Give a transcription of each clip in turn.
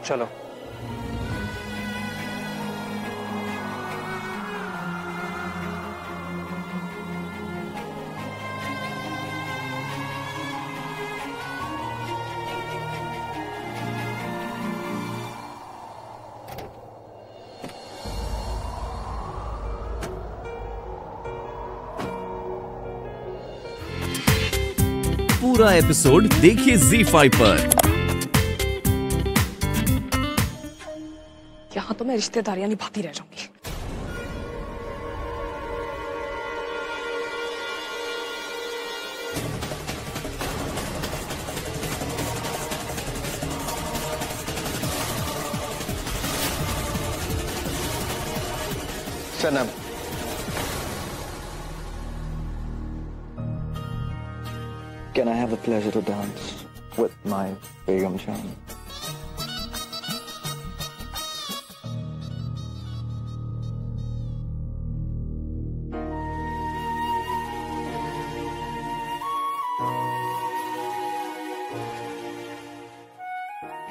चलो। पूरा एपिसोड देखिए ZEE5 पर। यहाँ तो मैं रिश्तेदारियां निभाती रह जाऊंगी। सनम, can I have the pleasure to dance with my Begum Jaan?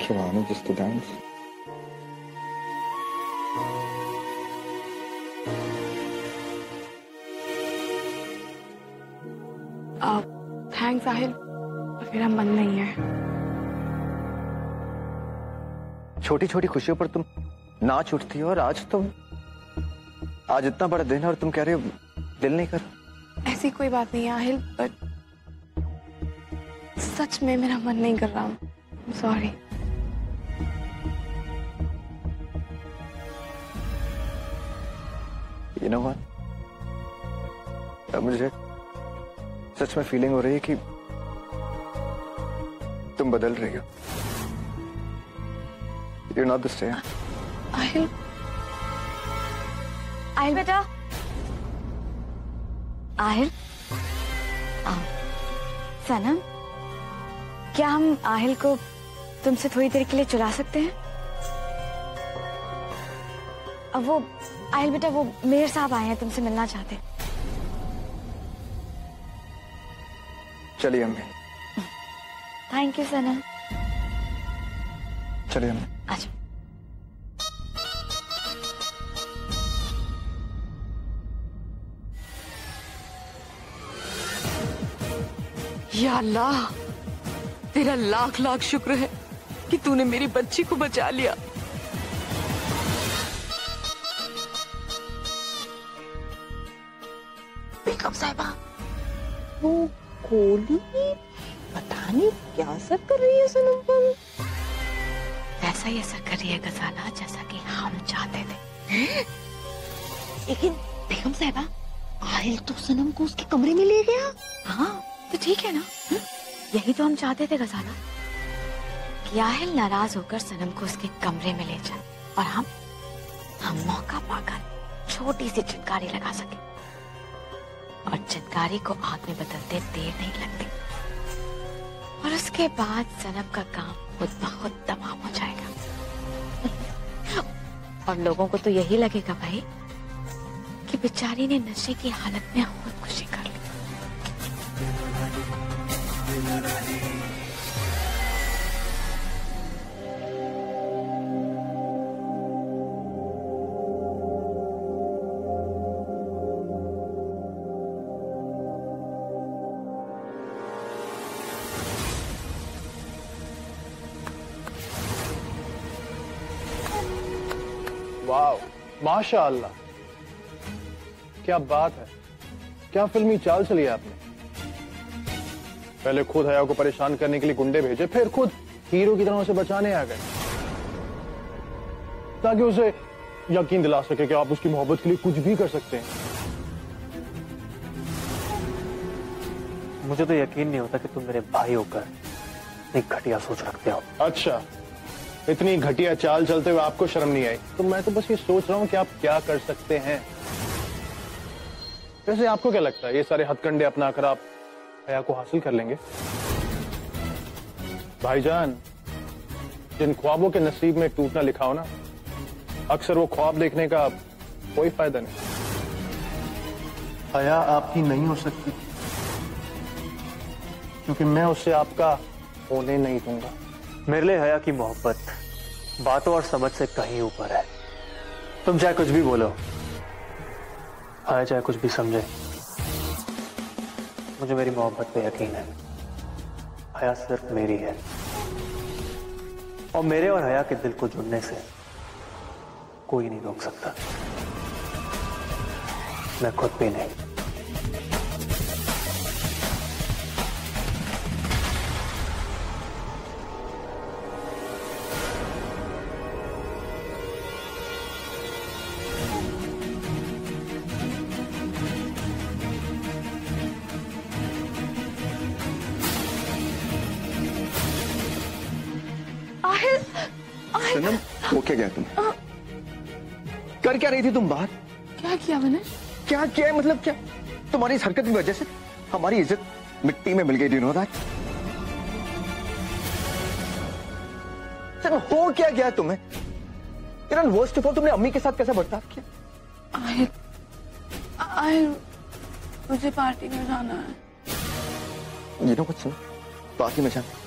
Shivani, just to dance. Thanks Sahil, मेरा मन नहीं है। छोटी छोटी खुशियों पर तुम नाच उठती हो और आज इतना बड़ा दिन है और तुम कह रहे हो दिल नहीं कर। ऐसी कोई बात नहीं है आहिल, बट सच में मेरा मन नहीं कर रहा। सॉरी। You know what? अब मुझे सच में फीलिंग हो रही है कि तुम बदल रही हो। You're not the same. Aahil, Aahil बेटा, आहिल, सनम, क्या हम आहिल को तुमसे थोड़ी देर के लिए चुरा सकते हैं? अब वो आहिल बेटा, वो मेयर साहब आए हैं, तुमसे मिलना चाहते हैं। चलिए अम्मी। थैंक यू सनम। चलिए अम्मी। अच्छा। या अल्लाह, तेरा लाख लाख शुक्र है कि तूने मेरी बच्ची को बचा लिया। बेगम साहिबा, वो गोली पता नहीं क्या असर कर रही है सनम पर। वैसा ही असर कर रही है गजाला, जैसा कि हम चाहते थे। लेकिन बेगम साहिबा, आहिल तो सनम को उसके कमरे में ले गया। हाँ तो ठीक है ना, यही तो हम चाहते थे गजाला, कि आहिल नाराज होकर सनम को उसके कमरे में ले जाए और हम मौका पाकर छोटी सी चिंगारी लगा सके, और चिंगारी को आग में बदलते देर नहीं लगती, और उसके बाद सनम का काम खुद ब खुद तमाम हो जाएगा। और लोगों को तो यही लगेगा भाई कि बेचारी ने नशे की हालत में खुदकुशी कर ली। वाह, माशाअल्लाह, क्या बात है, क्या फिल्मी चाल चली है आपने। पहले खुद हया को परेशान करने के लिए गुंडे भेजे, फिर खुद हीरो की तरह उसे बचाने आ गए, ताकि उसे यकीन दिला सके कि आप उसकी मोहब्बत के लिए कुछ भी कर सकते हैं। मुझे तो यकीन नहीं होता कि तुम मेरे भाई होकर एक घटिया सोच रखते हो। अच्छा, इतनी घटिया चाल चलते हुए आपको शर्म नहीं आई? तो मैं तो बस ये सोच रहा हूं कि आप क्या कर सकते हैं। वैसे आपको क्या लगता है, ये सारे हथकंडे अपना कर आप हया को हासिल कर लेंगे? भाईजान, जिन ख्वाबों के नसीब में टूटना लिखा हो ना, अक्सर वो ख्वाब देखने का कोई फायदा नहीं। हया आपकी नहीं हो सकती, क्योंकि मैं उससे आपका होने नहीं दूंगा। मेरे लिए हया की मोहब्बत बातों और समझ से कहीं ऊपर है। तुम चाहे कुछ भी बोलो, आया चाहे कुछ भी समझे, मुझे मेरी मोहब्बत पे यकीन है। हया सिर्फ मेरी है, और मेरे और हया के दिल को जुड़ने से कोई नहीं रोक सकता, मैं खुद भी नहीं। सनम, वो क्या गया तुम? कर क्या रही थी तुम बाहर? क्या किया मैंने? क्या किया है मतलब क्या? तुम्हारी इस हरकत की वजह से हमारी इज्जत मिट्टी में मिल गई। Do you know that? Sanam, हो क्या गया तुम्हें? इवन वर्स्ट ऑफ ऑल, तुमने अम्मी के साथ कैसा बर्ताव किया? मुझे पार्टी में जाना है। ये नो कुछ सुनो, पार्टी में जाना,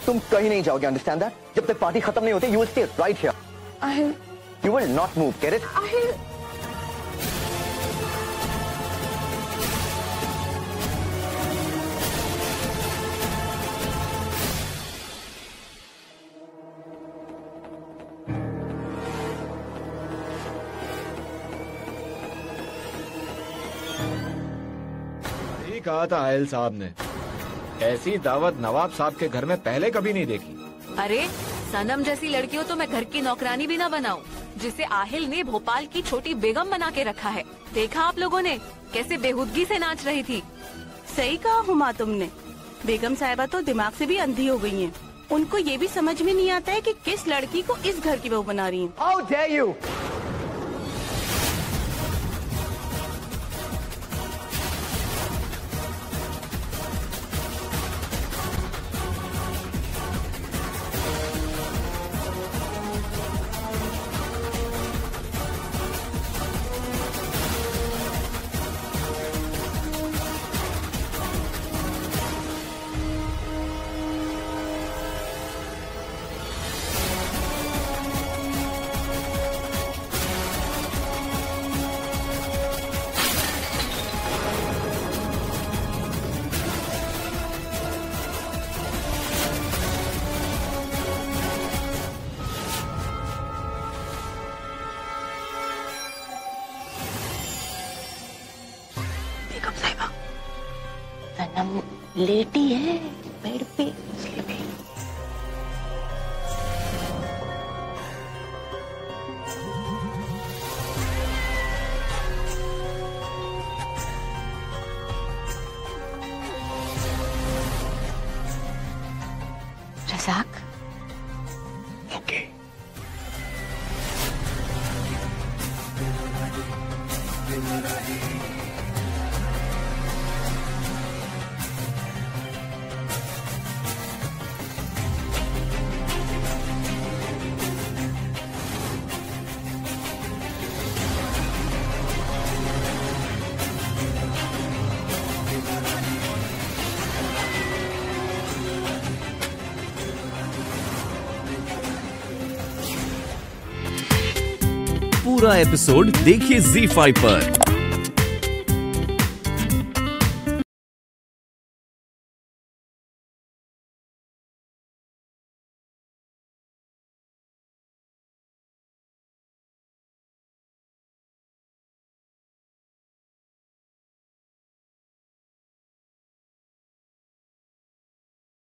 तुम कहीं नहीं जाओगे, अंडरस्टैंड दैट? जब तक पार्टी खत्म नहीं होती, you will stay right here. You will not move, get it? यही कहा था आयल साहब ने, ऐसी दावत नवाब साहब के घर में पहले कभी नहीं देखी। अरे सनम जैसी लड़की हो तो मैं घर की नौकरानी भी ना बनाऊं, जिसे आहिल ने भोपाल की छोटी बेगम बना के रखा है। देखा आप लोगों ने कैसे बेहूदगी से नाच रही थी। सही कहा हुमा तुमने, बेगम साहिबा तो दिमाग से भी अंधी हो गई हैं। उनको ये भी समझ में नहीं आता है कि किस लड़की को इस घर की बहू बना रही हैं। How dare you? सनम लेटी है बेड पे, इसलिए भी। रज़ाक, ओके। पूरा एपिसोड देखिए ZEE5 पर।